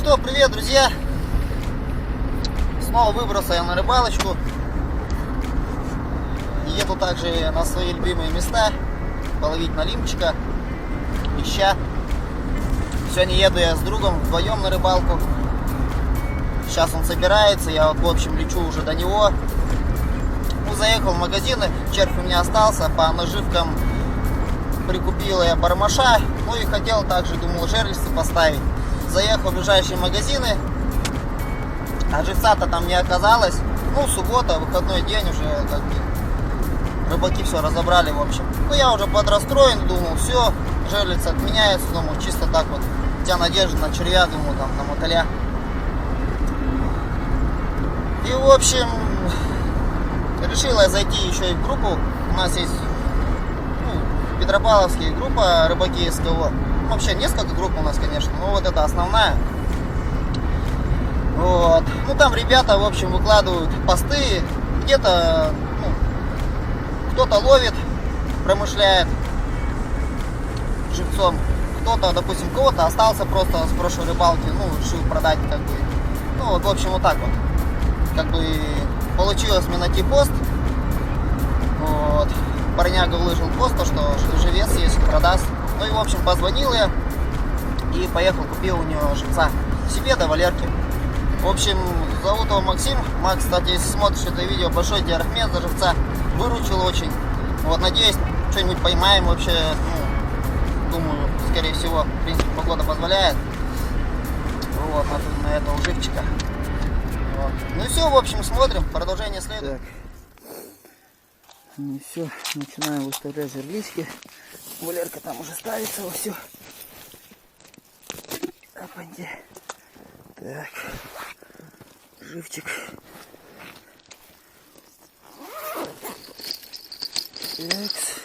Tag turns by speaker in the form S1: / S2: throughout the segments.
S1: что, привет, друзья! Снова выбрался я на рыбалочку. Еду также на свои любимые места половить налимчика, леща. Сегодня еду я с другом вдвоем на рыбалку. Сейчас он собирается, я вот в общем лечу уже до него. Ну, заехал в магазины, червь у меня остался, по наживкам прикупил я бармаша. Ну и хотел также, думал, жерлицы поставить. Заехал в ближайшие магазины, а живца-то там не оказалось. Ну, суббота, выходной день уже, как бы, рыбаки все разобрали, в общем. Ну, я уже подрастроен, думал, все, жерлица отменяется, думал, чисто так вот, вся надежда на червя, думал, там, на мотыля. И, в общем, решил я зайти еще и в группу. У нас есть, ну, Петропавловская группа рыбаки СКО. Вообще несколько групп у нас, конечно, но вот это основная. Вот. Ну, там ребята, в общем, выкладывают посты. Где-то, ну, кто-то ловит, промышляет живцом. Кто-то, допустим, кого-то остался просто с прошлой рыбалки, ну, решил продать, как бы. Ну, вот, в общем, вот так вот. Как бы получилось мне найти пост. Вот. Парняга выложил пост, что живец есть, продаст. Ну и, в общем, позвонил я и поехал, купил у него живца себе до Валерки. В общем, зовут его Максим. Макс, кстати, если смотришь это видео, большой тебе рахмет за живца. Выручил очень. Вот, надеюсь, что-нибудь поймаем вообще. Ну, думаю, скорее всего, в принципе, погода позволяет. Вот, на этого живчика. Вот. Ну и все, в общем, смотрим. Продолжение следует.
S2: Ну все, начинаем выставлять жерлички. Валерка там уже ставится вовсю. Опаньки. Так. Живчик. Такс.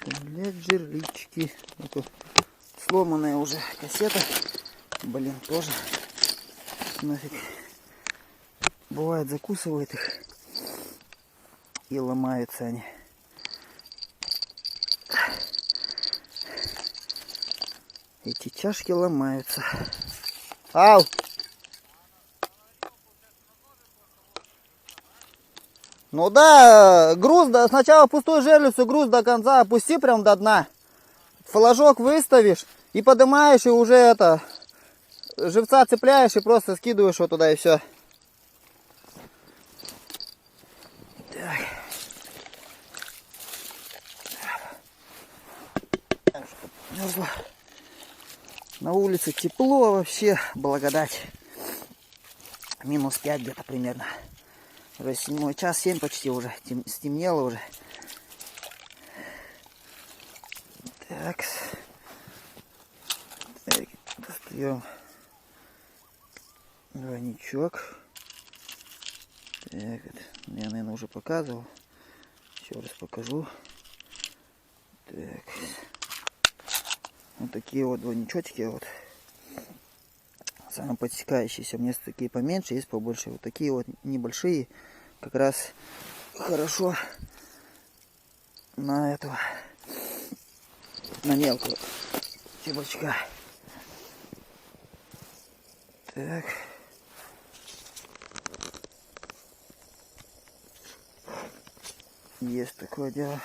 S2: Вставлять жерлички. Это сломанная уже кассета. Блин, тоже. Нафиг. Бывает, закусывает их и ломаются они. Эти чашки ломаются. Ау! Ну да, груз, да, сначала пустую жерлицу, груз до конца опусти прям до дна. Флажок выставишь и поднимаешь, и уже это, живца цепляешь и просто скидываешь его туда и все. Мерзло. На улице тепло вообще, благодать. Минус 5 где-то примерно. Уже 7 час, 7 почти уже. Стемнело уже. Так. Так, достаем двойничок. Так, я, наверное, уже показывал. Еще раз покажу. Так. Вот такие вот двойничочки вот. Самые подсекающиеся. У меня есть такие поменьше, есть побольше. Вот такие вот небольшие. Как раз хорошо на этого, на мелкого чебачка. Так. Есть такое дело.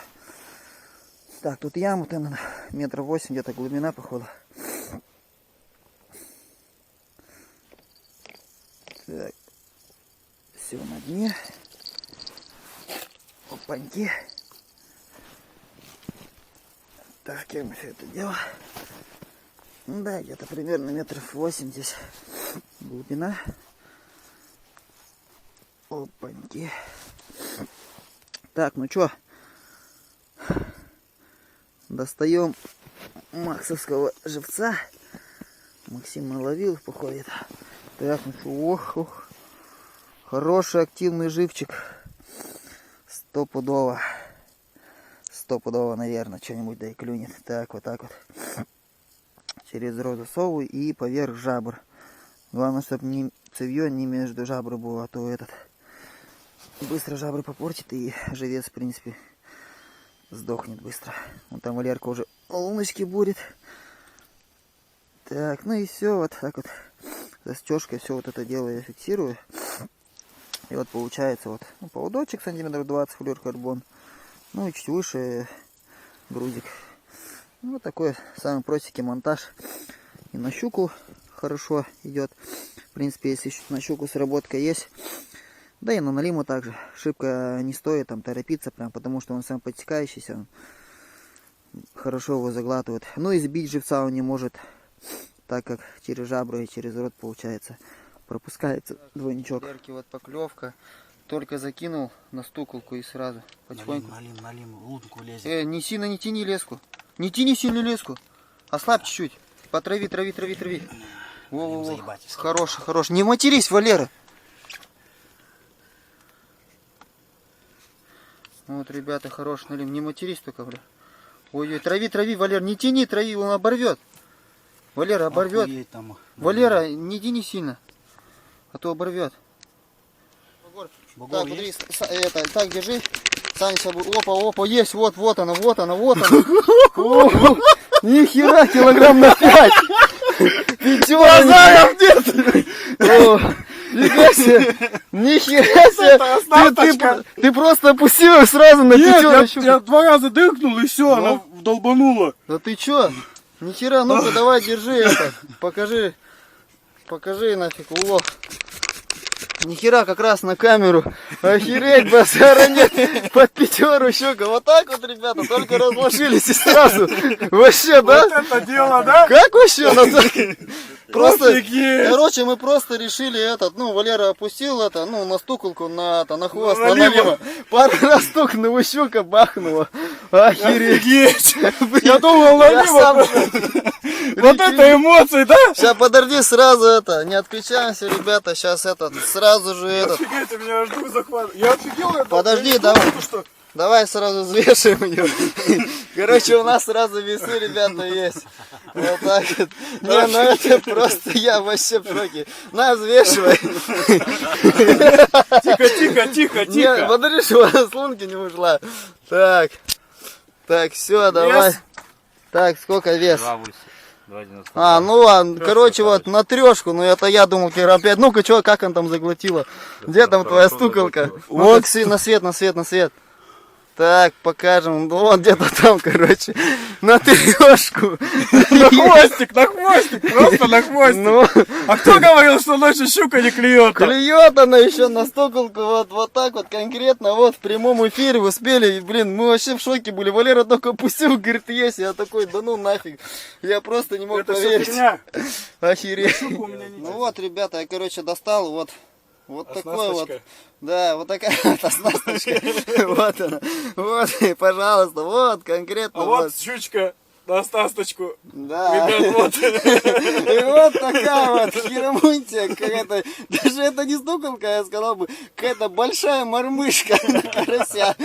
S2: Так, тут яма-то метров 8 где-то глубина, походу. Так, все на дне. Опаньки. Так, мы все это дело. Ну да, где-то примерно метров 8 здесь глубина. Опаньки. Так, ну чё? Достаем максовского живца. Максим наловил, походит. Так, ну что, ох. Хороший активный живчик. Стопудово. Стопудово, наверное, что-нибудь да и клюнет. Так, вот так вот. Через рот засовываю и поверх жабр. Главное, чтобы ни цевье, ни между жабры было, а то этот быстро жабры попортит и живец, в принципе, сдохнет быстро. Вот там Валерка уже луночки бурит. Так, ну и все, вот так вот застежкой все вот это дело я фиксирую. И вот получается вот ну, поводочек сантиметров 20 флюорокарбон. Ну и чуть выше грузик. Ну, вот такой самый простенький монтаж. И на щуку хорошо идет. В принципе, если на щуку сработка есть. Да и на налиму также. Шибко не стоит там торопиться, прям потому что он сам подтекающийся. Он хорошо его заглатывает. Ну и сбить живца он не может, так как через жабры и через рот получается пропускается двойничок. Вот поклевка. Только закинул на стуколку и сразу потихоньку.
S3: Налим, лунку лезет.
S2: Не сильно не тяни леску. Не тяни сильно леску. Ослабь чуть-чуть. Потрави, трави. Во. Хорош. Не матерись, Валера. Вот, ребята, хороший налим. Не матерись только, бля. Ой, трави, Валер. Не тяни, трави, он оборвет. Валера, оборвет. Валера, не тяни сильно. А то оборвет. Так, смотри, так, держи. Саня, опа, есть, вот она. Нихера, килограмм на 5. Пятерка. Нихера себе. Ты просто опустил ее сразу на пятерочку.
S3: Я 2 раза дыркнул и все, она вдолбанула.
S2: Да ты чё? Нихера, ну-ка давай, держи это. Покажи нафиг, улов. Нихера, как раз на камеру. Охереть, базара нет. Под 5 щука. Вот так вот, ребята, только разложились и сразу. Вообще, да?
S3: Вот это дело, да?
S2: Как вообще? Просто,
S3: Офигеть.
S2: короче, мы просто решили Валера опустил на стуколку, на хвост, на
S3: налима.
S2: налима. Пару раз стукнула, щука бахнула. Охереть.
S3: Я думал, налима. Вот это эмоции, да?
S2: Сейчас подожди, сразу не отключаемся, ребята, сейчас сразу же
S3: Офигеть, у меня аж дух захватывает. Я офигел.
S2: Подожди, давай сразу взвешиваем ее. Короче, у нас сразу весы, ребята, есть. Вот так вот. Не, ну это просто я вообще в шоке. На, взвешивай.
S3: Тихо.
S2: Не, подожди, что с лунки не ушла. Так, все, давай. Так, сколько вес?
S3: 2,90.
S2: Ну ладно, короче, вот на 3, ну это я думал килограмм 5. Ну-ка, что, как он там заглотила? Где там твоя стуколка? Вон, на свет. Так, покажем. Ну, вот где-то там, короче, на 3.
S3: На хвостик, просто на хвостик.
S2: Ну,
S3: А кто говорил, что ночью щука не клюет?
S2: клюет она еще на стуколку, вот так вот конкретно, вот в прямом эфире успели. И, блин, мы вообще в шоке были. Валера только опустил, говорит, есть. Я такой, да ну нафиг. Я просто не мог поверить. Охереть. Ну вот, ребята, я, короче, достал, вот такой вот. Да, вот такая вот оснасточка. Вот она. Вот, пожалуйста, вот конкретно.
S3: А вот щучка на оснасточку.
S2: Да.
S3: Ребят, вот.
S2: И вот такая вот херомунтия какая-то. Даже это не стуколка, я сказал бы, какая-то большая мормышка на карася.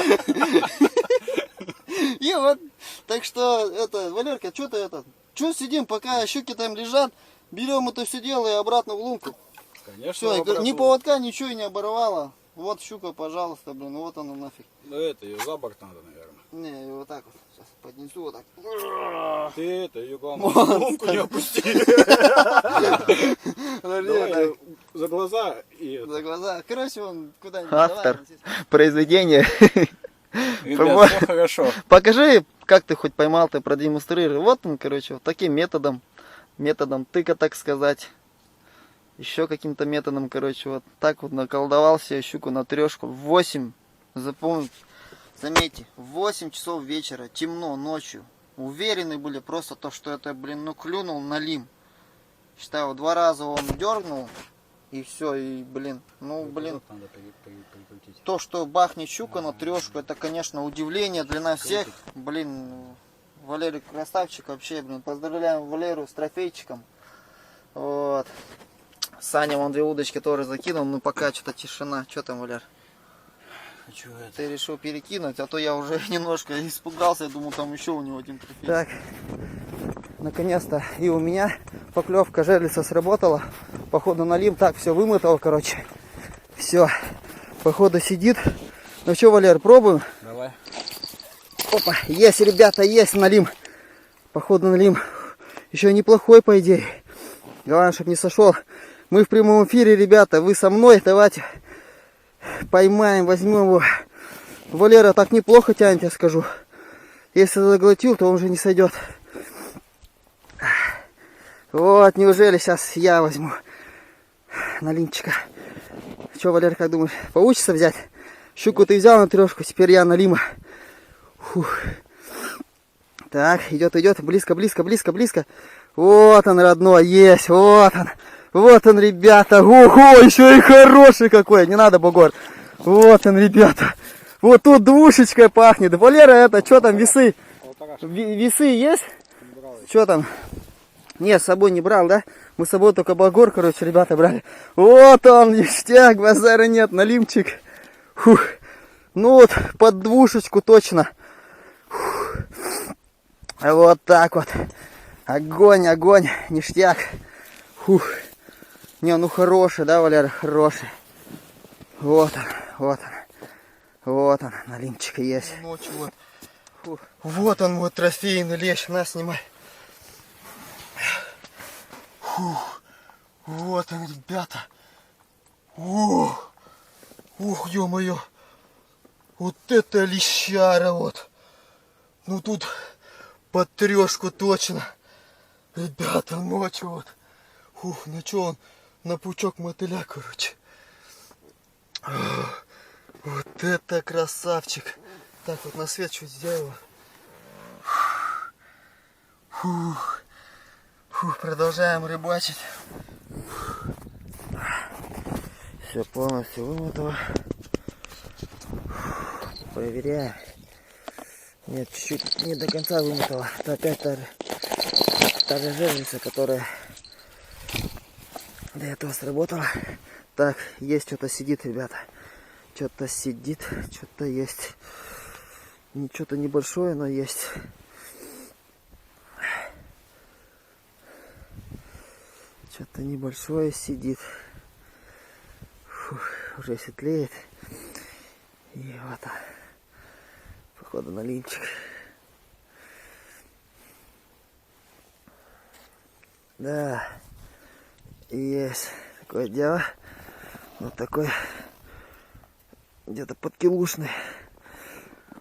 S2: И вот, так что, Валерка, что ты что сидим, пока щуки там лежат, берем это все дело и обратно в лунку.
S3: Конечно.
S2: Все, ни поводка, ничего и не оборвало. Вот щука, пожалуйста, блин, вот она нафиг.
S3: Ну это ее за борт надо, наверное.
S2: Не, вот так вот, сейчас поднесу вот так.
S3: Ты ее главное лунку не опусти. Давай за глаза и...
S2: За глаза. Короче, он куда-нибудь.
S1: Автор произведения.
S3: Ребят, все хорошо.
S2: Покажи, как ты хоть поймал, ты продемонстрируй. Вот он, короче, вот таким методом тыка, так сказать. Еще каким-то методом, короче, вот так вот наколдовал себе щуку на 3. 8, запомните, заметьте, 8 часов вечера, темно, ночью. Уверены были просто то, что это, блин, клюнул налим. Считаю, 2 раза он дернул, и все, и, блин, то, что бахнет щука на 3, это, конечно, удивление для нас всех. Блин, Валерий красавчик вообще, блин, поздравляем Валеру с трофейчиком. Вот. Саня вон 2 удочки тоже закинул, но пока что-то тишина. Что там, Валер? Ты решил перекинуть, а то я уже немножко испугался, я думал, там еще у него один трофей. Так, наконец-то и у меня поклевка жерлица сработала. Походу налим, так, все вымотал, короче. Все, походу сидит. Ну что, Валер, пробуем?
S3: Давай.
S2: Опа, есть, ребята, есть налим. Походу налим еще неплохой, по идее. Главное, чтобы не сошел. Мы в прямом эфире, ребята. Вы со мной. Давайте поймаем, возьмем его. Валера так неплохо тянет, я скажу. Если заглотил, то он уже не сойдет. Вот, неужели сейчас я возьму налимчика. Что, Валера, как думаешь, получится взять? Щуку ты взял на трешку, теперь я налима. Фух. Так, идет, близко. Вот он, родной, есть, вот он, ребята. Ого, еще и хороший какой, не надо, бугор. Вот он, ребята. Вот тут двушечкой пахнет. Валера, это, что там, весы? Весы есть? Что там? Нет, с собой не брал, да? Мы с собой только багор, короче, ребята, брали. Вот он, ништяк, базара нет, налимчик. Фух. Ну вот, под двушечку точно. Фух. Вот так вот. Огонь, ништяк. Фух. Не, ну хороший, да, Валера, хороший. Вот он, налимчик есть.
S1: Ночью вот. Фух. Вот он, мой трофейный лещ, на, снимай. Фух. Вот он, ребята. Ух, ё-моё. Вот это лещара вот. Ну тут под трешку точно. Ребята, ночью вот. Фух, ну чё он? На пучок мотыля, короче. Вот это красавчик. Так, вот на свет чуть сделаю. Фух. Фух, продолжаем рыбачить.
S2: Все полностью вымотало. Проверяем. Нет, чуть-чуть не до конца вымотала. Это опять та же жерлица, которая до этого сработала. Так, есть что-то сидит, ребята. Что-то сидит, что-то есть. Что-то небольшое, но есть. Что-то небольшое сидит. Фух, уже светлеет. И вот он. Походу налимчик. Да. Есть такое дело. Вот такой. Где-то подкилушный.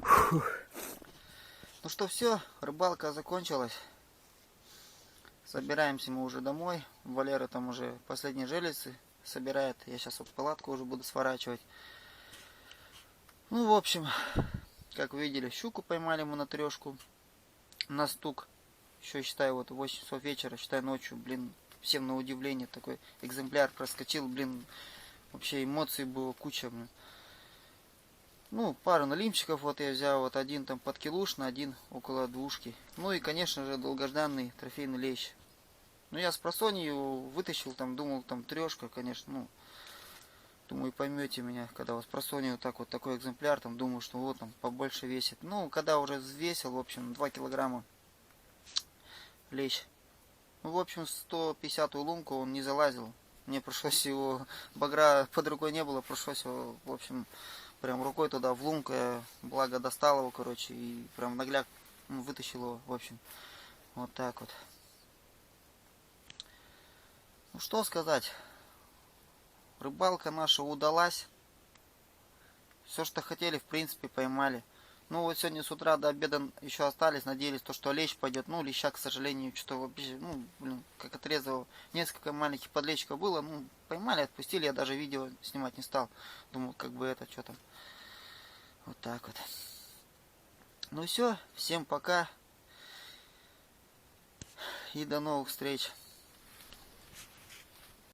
S2: Фух.
S1: Ну что, все, рыбалка закончилась. Собираемся мы уже домой. Валера там уже последние железы собирает. Я сейчас вот палатку уже буду сворачивать. Ну, в общем, как вы видели, щуку поймали мы на трешку. На стук. Еще, считаю, вот 8 часов вечера, считаю, ночью, блин, всем на удивление такой экземпляр проскочил, блин, вообще эмоций было куча, блин. Ну, пару налимчиков вот я взял, вот один там подкилушный, один около двушки. Ну и, конечно же, долгожданный трофейный лещ. Ну, я с просонью вытащил, там, думал, там, трешка, конечно, ну, думаю, поймете меня, когда у вас просонью вот так вот такой экземпляр, там, думаю, что вот, там, побольше весит. Ну, когда уже взвесил, в общем, 2 килограмма лещ. Ну, в общем, 150-ю лунку он не залазил. Мне пришлось его, багра под рукой не было, пришлось его, в общем, прям рукой туда в лунку, я, благо, достал его, короче, и прям нагляк вытащил его, в общем, вот так вот. Ну, что сказать, рыбалка наша удалась, все, что хотели, в принципе, поймали. Ну, вот сегодня с утра до обеда еще остались, надеялись, то, что лещ пойдет. Ну, леща, к сожалению, что вообще, ну, блин, как отрезал. Несколько маленьких подлещиков было, ну, поймали, отпустили, я даже видео снимать не стал. Думал, как бы это, что там. Вот так вот. Ну все, всем пока. И до новых встреч.